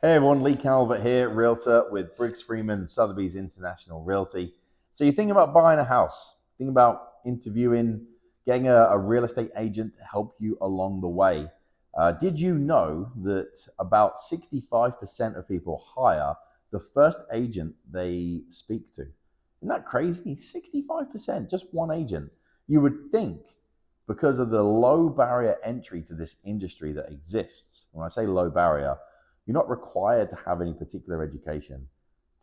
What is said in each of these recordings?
Hey everyone, Leigh Calvert here, Realtor with Briggs, Freeman, Sotheby's International Realty. So you're thinking about buying a house, thinking about interviewing, getting a real estate agent to help you along the way. Did you know that about 65% of people hire the first agent they speak to? Isn't that crazy? 65%, just one agent. You would think because of the low barrier entry to this industry that exists. When I say low barrier, you're not required to have any particular education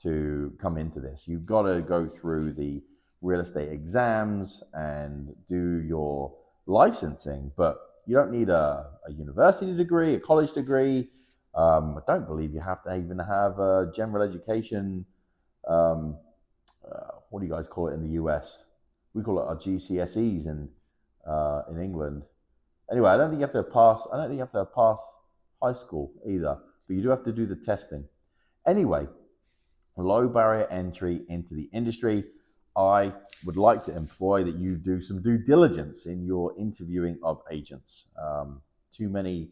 to come into this. You've got to go through the real estate exams and do your licensing, but you don't need a university degree, a college degree. I don't believe you have to even have a general education. What do you guys call it in the US? We call it our GCSEs in England. Anyway, I don't think you have to pass. I don't think you have to pass high school either, but you do have to do the testing. Anyway, low barrier entry into the industry. I would like to employ that you do some due diligence in your interviewing of agents. Too many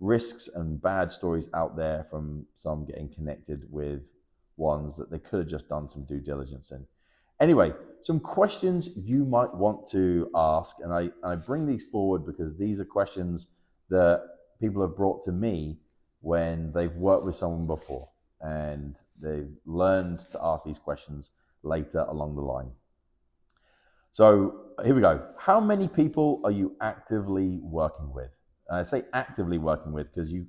risks and bad stories out there from some getting connected with ones that they could have just done some due diligence in. Anyway, some questions you might want to ask, and I bring these forward because these are questions that people have brought to me when they've worked with someone before and they've learned to ask these questions later along the line. So here we go. How many people are you actively working with? And I say actively working with because a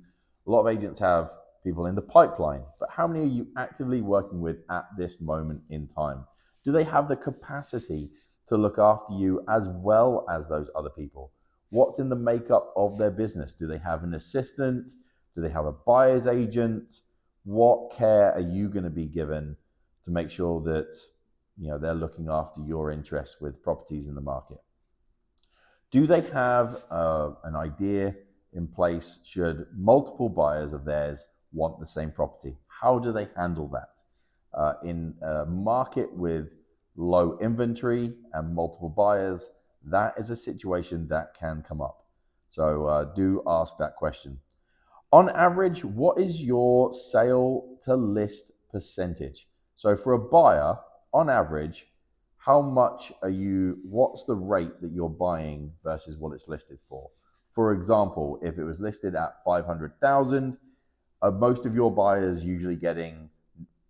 lot of agents have people in the pipeline, but how many are you actively working with at this moment in time? Do they have the capacity to look after you as well as those other people? What's in the makeup of their business? Do they have an assistant? Do they have a buyer's agent? What care are you going to be given to make sure that they're looking after your interests with properties in the market? Do they have an idea in place should multiple buyers of theirs want the same property? How do they handle that? In a market with low inventory and multiple buyers, that is a situation that can come up. So do ask that question. On average, what is your sale to list percentage? So for a buyer, on average, what's the rate that you're buying versus what it's listed for? For example, if it was listed at 500,000, most of your buyers usually getting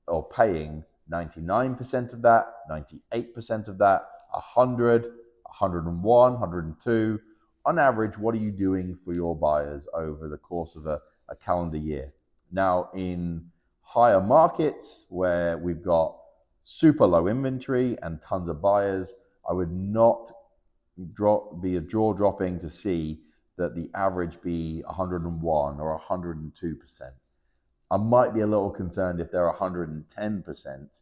or paying 99% of that, 98% of that, 100, 101, 102. On average, what are you doing for your buyers over the course of a calendar year? Now, in higher markets where we've got super low inventory and tons of buyers, I would not be a jaw dropping to see that the average be 101 or 102%. I might be a little concerned if they're 110%.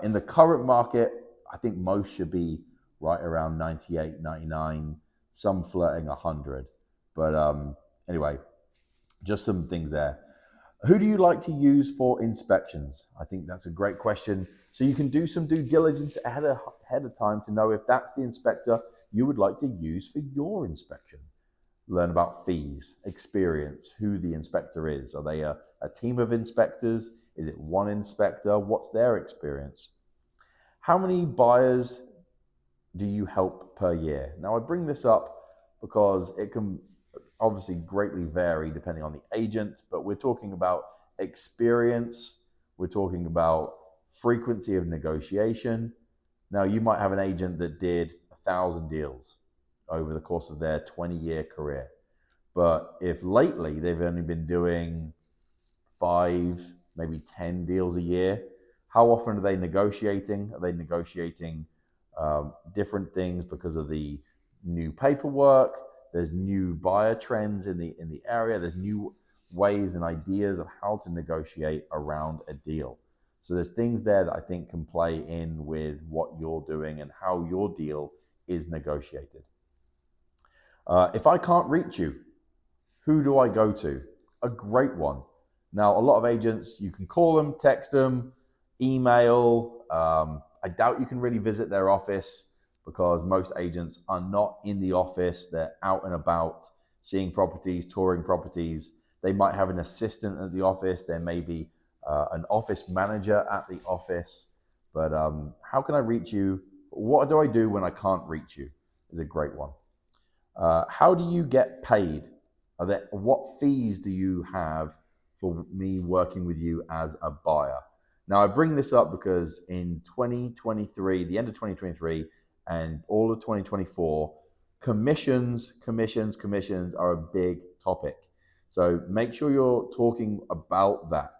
In the current market, I think most should be right around 98, 99, some flirting 100. But anyway, just some things there. Who do you like to use for inspections? I think that's a great question. So you can do some due diligence ahead of time to know if that's the inspector you would like to use for your inspection. Learn about fees, experience, who the inspector is. Are they a team of inspectors? Is it one inspector? What's their experience? How many buyers do you help per year? Now, I bring this up because it can obviously greatly vary depending on the agent, but we're talking about experience. We're talking about frequency of negotiation. Now, you might have an agent that did 1,000 deals over the course of their 20-year career. But if lately they've only been doing 5, maybe 10 deals a year, how often are they negotiating? Are they negotiating different things because of the new paperwork? There's new buyer trends in the area. There's new ways and ideas of how to negotiate around a deal. So there's things there that I think can play in with what you're doing and how your deal is negotiated. If I can't reach you, who do I go to? A great one. Now, a lot of agents, you can call them, text them, email. I doubt you can really visit their office because most agents are not in the office. They're out and about, seeing properties, touring properties. They might have an assistant at the office. There may be an office manager at the office. But how can I reach you? What do I do when I can't reach you? Is a great one. How do you get paid? What fees do you have for me working with you as a buyer? Now, I bring this up because in 2023, the end of 2023 and all of 2024, commissions are a big topic. So make sure you're talking about that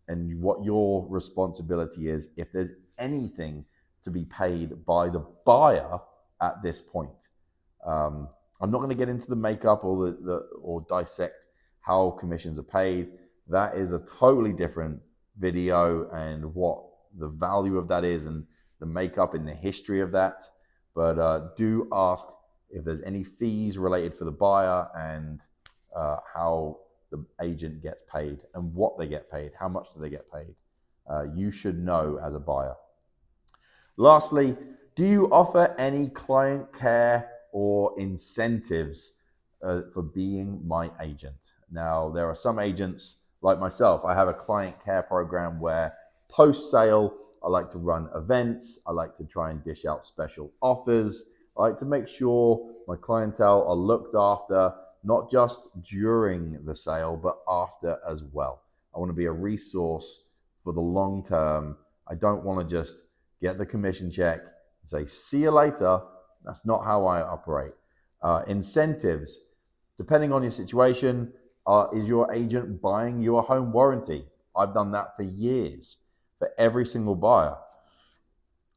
and what your responsibility is if there's anything to be paid by the buyer at this point. I'm not going to get into the makeup or dissect how commissions are paid. That is a totally different video and what the value of that is and the makeup and the history of that. But do ask if there's any fees related for the buyer and how the agent gets paid and what they get paid. How much do they get paid? You should know as a buyer. Lastly, do you offer any client care or incentives for being my agent? Now, there are some agents like myself. I have a client care program where post-sale, I like to run events. I like to try and dish out special offers. I like to make sure my clientele are looked after, not just during the sale, but after as well. I want to be a resource for the long term. I don't want to just get the commission check and say, see you later. That's not how I operate. Incentives, depending on your situation, is your agent buying you a home warranty? I've done that for years for every single buyer.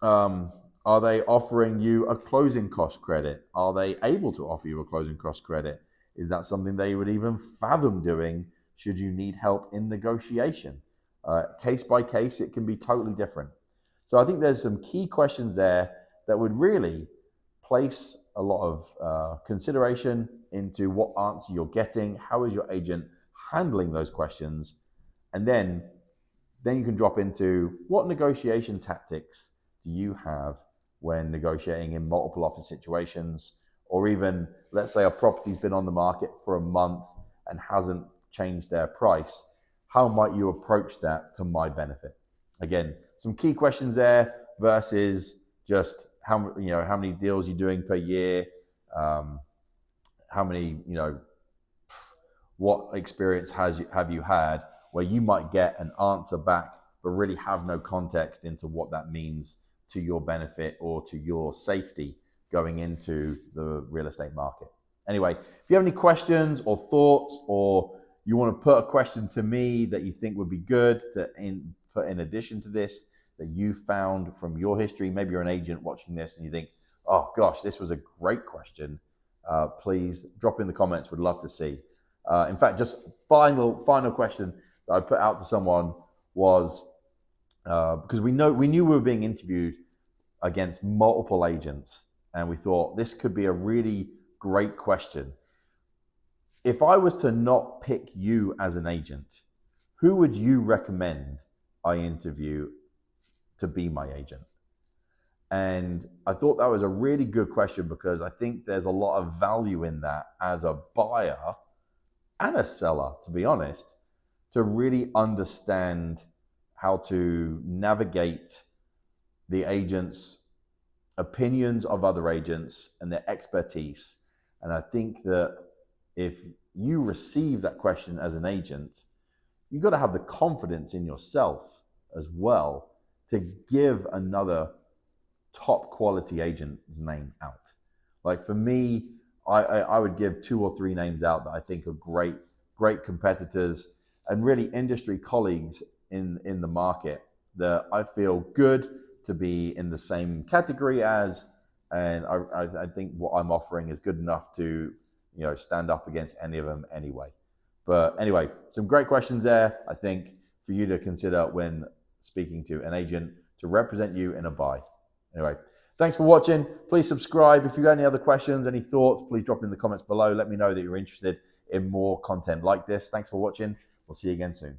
Are they offering you a closing cost credit? Are they able to offer you a closing cost credit? Is that something they would even fathom doing should you need help in negotiation? Case by case, it can be totally different. So I think there's some key questions there that would really place a lot of consideration into what answer you're getting. How is your agent handling those questions? And then you can drop into what negotiation tactics do you have when negotiating in multiple offer situations, or even let's say a property's been on the market for a month and hasn't changed their price. How might you approach that to my benefit? Again, some key questions there versus just how many deals you're doing per year, how many, what experience have you had, where you might get an answer back but really have no context into what that means to your benefit or to your safety going into the real estate market. Anyway, if you have any questions or thoughts, or you want to put a question to me that you think would be good to put in addition to this, that you found from your history, maybe you're an agent watching this and you think, oh gosh, this was a great question, please drop in the comments. Would love to see. In fact, just final question that I put out to someone was, because we knew we were being interviewed against multiple agents, and we thought this could be a really great question. If I was to not pick you as an agent, who would you recommend I interview to be my agent? And I thought that was a really good question, because I think there's a lot of value in that as a buyer and a seller, to be honest, to really understand how to navigate the agent's opinions of other agents and their expertise. And I think that if you receive that question as an agent, you've got to have the confidence in yourself as well to give another top quality agent's name out. Like for me, I would give 2 or 3 names out that I think are great competitors and really industry colleagues in the market that I feel good to be in the same category as, and I think what I'm offering is good enough to stand up against any of them anyway. But anyway, some great questions there, I think, for you to consider when speaking to an agent to represent you in a buy. Anyway, thanks for watching. Please subscribe. If you've got any other questions, any thoughts, please drop in the comments below. Let me know that you're interested in more content like this. Thanks for watching. We'll see you again soon.